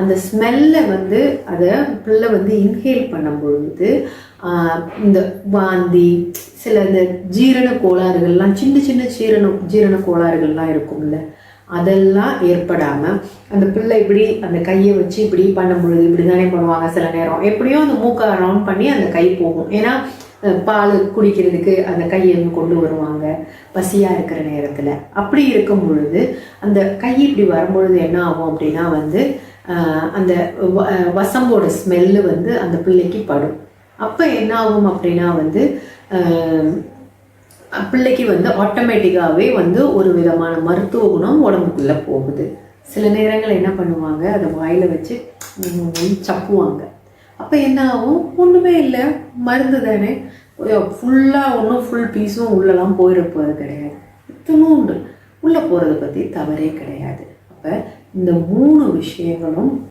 அந்த ஸ்மெல்லை வந்து அதை பிள்ளை வந்து இன்ஹேல் பண்ணும் பொழுது இந்த வாந்தி, சில இந்த ஜீரண கோளாறுகள்லாம், சின்ன சின்ன ஜீரண கோளாறுகள்லாம் இருக்கும்ல, அதெல்லாம் ஏற்படாமல் அந்த பிள்ளை இப்படி அந்த கையை வச்சு இப்படி பண்ணும்பொழுது, இப்படி தானே பண்ணுவாங்க சில நேரம், எப்படியும் அந்த மூக்கை ரவுண்ட் பண்ணி அந்த கை போகும். ஏன்னா பால் குடிக்கிறதுக்கு அந்த கையை கொண்டு வருவாங்க பசியாக இருக்கிற நேரத்தில். அப்படி இருக்கும் பொழுது அந்த கை இப்படி வரும்பொழுது என்ன ஆகும் அப்படின்னா வந்து அந்த வசம்போட ஸ்மெல்லு வந்து அந்த பிள்ளைக்கு படும். அப்போ என்ன ஆகும் அப்படின்னா வந்து பிள்ளைக்கு வந்து ஆட்டோமேட்டிக்காகவே வந்து ஒரு விதமான மருத்துவ குணம் உடம்புக்குள்ளே போகுது. சில நேரங்கள் என்ன பண்ணுவாங்க, அதை வாயில் வச்சு சப்புவாங்க. அப்போ என்ன ஆகும், ஒன்றுமே இல்லை, மருந்து தானே, ஃபுல்லாக ஒன்றும் ஃபுல் பீஸும் உள்ளெல்லாம் போயிடப்போகிறது கிடையாது, இத்தனும் உண்டு, உள்ளே போகிறத பற்றி தவறே கிடையாது. அப்போ இந்த 3 விஷயங்களும்